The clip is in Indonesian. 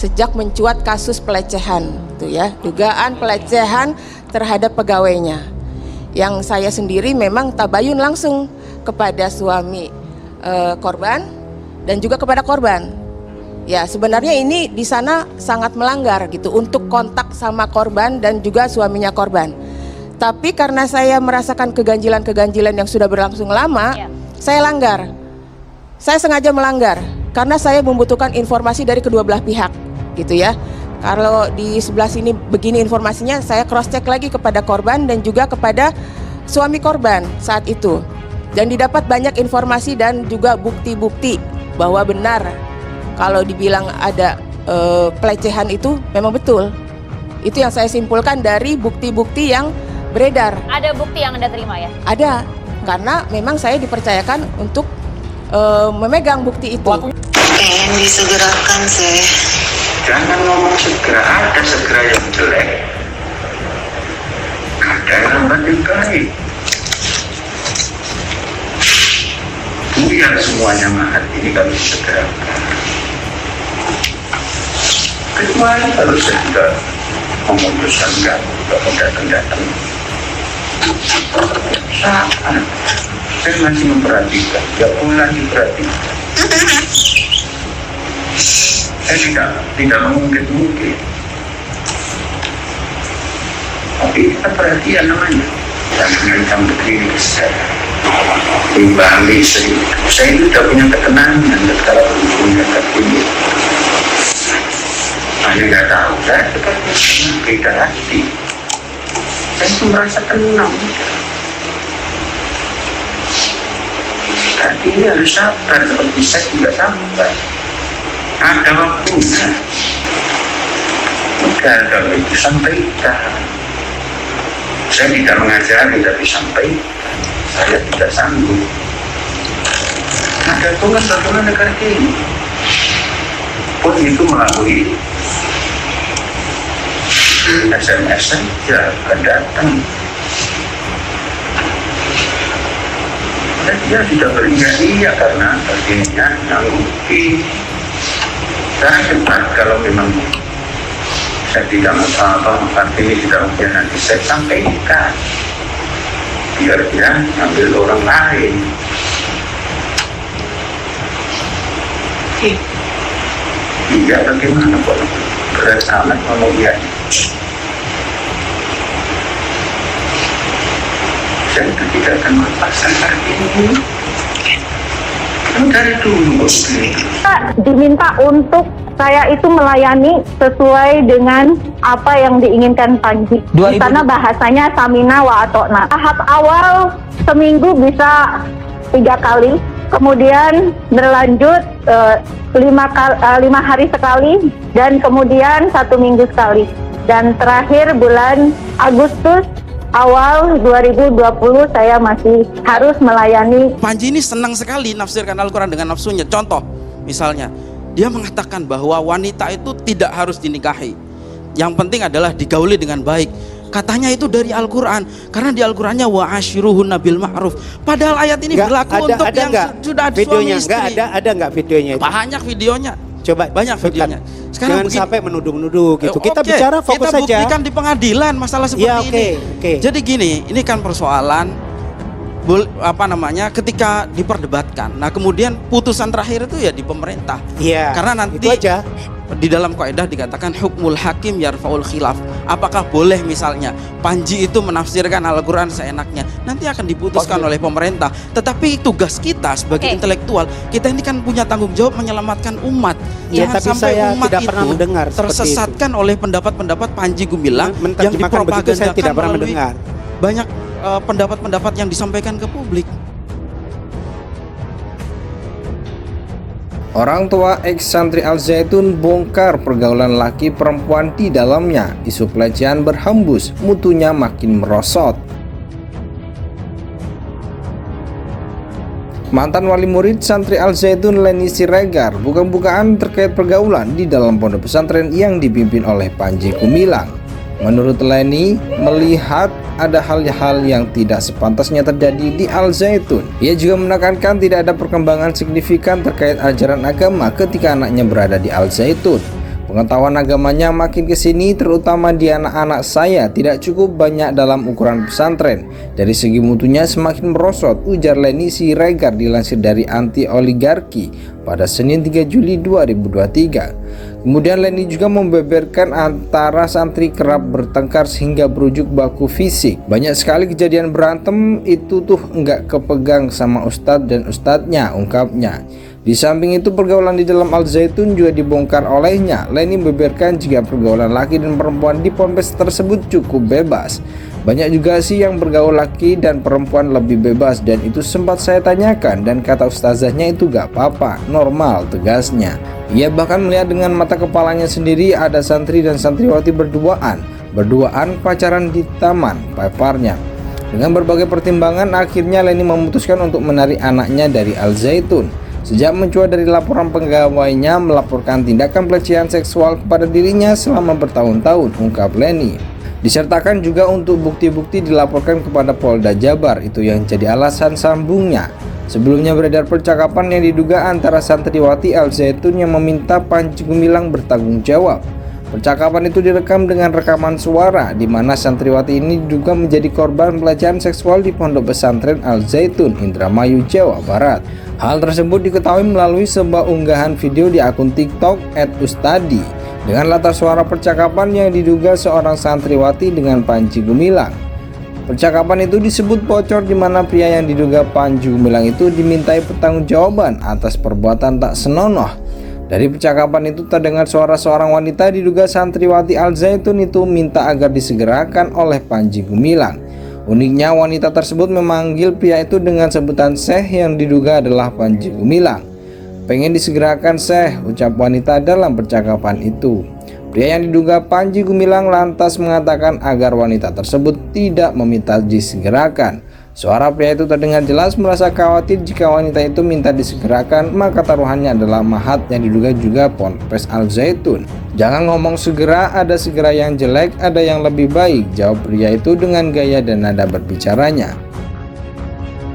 sejak mencuat kasus pelecehan, itu ya, dugaan pelecehan terhadap pegawainya. Yang saya sendiri memang tabayun langsung kepada suami korban dan juga kepada korban. Ya, sebenarnya ini di sana sangat melanggar gitu untuk kontak sama korban dan juga suaminya korban. Tapi karena saya merasakan keganjilan-keganjilan yang sudah berlangsung lama, saya langgar. Saya sengaja melanggar karena saya membutuhkan informasi dari kedua belah pihak, gitu ya. Kalau di sebelah sini begini informasinya, saya cross check lagi kepada korban dan juga kepada suami korban saat itu. Dan didapat banyak informasi dan juga bukti-bukti bahwa benar kalau dibilang ada pelecehan itu memang betul. Itu yang saya simpulkan dari bukti-bukti yang beredar. Ada bukti yang Anda terima ya? Ada, karena memang saya dipercayakan untuk memegang bukti itu. Pengen disegerakan sih. Jangan ngomong segera, ada segera yang jelek, ada yang lebih baik. Biar semuanya mahat ini kami segerakan. Kecuali kalau saya sudah memutuskan enggak datang. Saat saya masih memperhatikan, ya pula diperhatikan. Saya tidak mungkin. Tapi kita perhatian namanya. Dan mengancam begini ke saya. Timbali saya itu tidak punya ketenangan ketika punya ini. Saya nggak tahu, saya beda hati. Saya itu merasa tenang. Tapi ini harus sabar, seperti saya juga sabar. Ada waktunya. Udah, kalau itu sampaikan. Saya tidak mengajari, tapi sampaikan. Saya tidak sanggup. Ada tugas negara ini. Pun itu melalui SMS saja, akan datang. Dan dia tidak beriya karena bagiannya nyanggupi. Saya cepat kalau memang saya tidak mau ini tidak mungkin nanti saya sampaikan. Biar dia ambil orang lain. Iya, bagaimana kalau berat amat ngomong dia. Saya tidak akan melepaskan hari ini. Kan dari dulu begini. Diminta untuk saya itu melayani sesuai dengan apa yang diinginkan Panji. Di sana bahasanya samina wa atokna. Tahap awal seminggu bisa 3 kali, kemudian berlanjut 5 hari sekali, dan kemudian 1 minggu sekali. Dan terakhir bulan Agustus awal 2020 saya masih harus melayani. Panji ini senang sekali nafsirkan Al-Quran dengan nafsunya. Contoh, misalnya dia mengatakan bahwa wanita itu tidak harus dinikahi, yang penting adalah digauli dengan baik. Katanya itu dari Al-Quran, karena di Al-Qurannya wa ashiruhunna bil ma'ruf. Padahal ayat ini berlaku untuk yang sudah ada suami istri. Ada nggak videonya itu? Banyak videonya. Coba banyak videonya. Sekarang jangan sampai menuduh-nuduh gitu. Kita bicara fokus saja. Kita buktikan di pengadilan masalah seperti ini. Jadi gini, ini kan persoalan ketika diperdebatkan. Nah, kemudian putusan terakhir itu ya di pemerintah. Iya. Karena nanti itu aja. Di dalam kaidah dikatakan hukmul hakim yarfaul khilaf. Apakah boleh misalnya Panji itu menafsirkan Al-Quran seenaknya? Nanti akan diputuskan oleh pemerintah. Tetapi tugas kita sebagai intelektual, kita ini kan punya tanggung jawab menyelamatkan umat. Jangan sampai umat itu tersesatkan oleh pendapat-pendapat Panji Gumilang yang dipropagandakan saya tidak pernah mendengar. Banyak pendapat-pendapat yang disampaikan ke publik. Orang tua ex santri Al Zaitun bongkar pergaulan laki perempuan di dalamnya. Isu pelecehan berhembus, mutunya makin merosot. Mantan wali murid santri Al Zaitun Leni Siregar buka-bukaan terkait pergaulan di dalam pondok pesantren yang dipimpin oleh Panji Gumilang. Menurut Leni, melihat ada hal-hal yang tidak sepantasnya terjadi di Al Zaitun. Ia juga menekankan tidak ada perkembangan signifikan terkait ajaran agama ketika anaknya berada di Al Zaitun. Pengetahuan agamanya makin kesini, terutama di anak-anak saya, tidak cukup banyak dalam ukuran pesantren. Dari segi mutunya semakin merosot, ujar Leni Siregar dilansir dari Anti Oligarki pada Senin 3 Juli 2023. Kemudian Leni juga membeberkan antara santri kerap bertengkar sehingga berujung baku fisik. Banyak sekali kejadian berantem itu tuh nggak kepegang sama ustadz dan ustadznya, ungkapnya. Di samping itu, pergaulan di dalam Al Zaitun juga dibongkar olehnya. Leni membeberkan jika pergaulan laki dan perempuan di ponpes tersebut cukup bebas. Banyak juga sih yang bergaul laki dan perempuan lebih bebas, dan itu sempat saya tanyakan, dan kata ustazahnya itu gak apa-apa, normal, tegasnya. Ia bahkan melihat dengan mata kepalanya sendiri ada santri dan santriwati berduaan pacaran di taman, paparnya. Dengan berbagai pertimbangan, akhirnya Leni memutuskan untuk menarik anaknya dari Al Zaitun. Sejak mencuat dari laporan pegawainya melaporkan tindakan pelecehan seksual kepada dirinya selama bertahun-tahun, ungkap Leni. Disertakan juga untuk bukti-bukti dilaporkan kepada Polda Jabar, itu yang jadi alasan sambungnya. Sebelumnya beredar percakapan yang diduga antara santriwati Al Zaitun yang meminta Panji Gumilang bertanggung jawab. Percakapan itu direkam dengan rekaman suara, di mana santriwati ini diduga menjadi korban pelecehan seksual di Pondok Pesantren Al Zaitun, Indramayu, Jawa Barat. Hal tersebut diketahui melalui sebuah unggahan video di akun TikTok @ustadi dengan latar suara percakapan yang diduga seorang santriwati dengan Panji Gumilang. Percakapan itu disebut bocor, di mana pria yang diduga Panji Gumilang itu dimintai pertanggungjawaban atas perbuatan tak senonoh. Dari percakapan itu terdengar suara seorang wanita diduga santriwati Al Zaitun itu minta agar disegerakan oleh Panji Gumilang. Uniknya, wanita tersebut memanggil pria itu dengan sebutan Syekh yang diduga adalah Panji Gumilang. Pengen disegerakan Syekh, ucap wanita dalam percakapan itu. Pria yang diduga Panji Gumilang lantas mengatakan agar wanita tersebut tidak meminta disegerakan. Suara pria itu terdengar jelas merasa khawatir jika wanita itu minta disegerakan, maka taruhannya adalah mahat yang diduga juga Ponpes Al Zaitun. Jangan ngomong segera, ada segera yang jelek, ada yang lebih baik, jawab pria itu dengan gaya dan nada berbicaranya.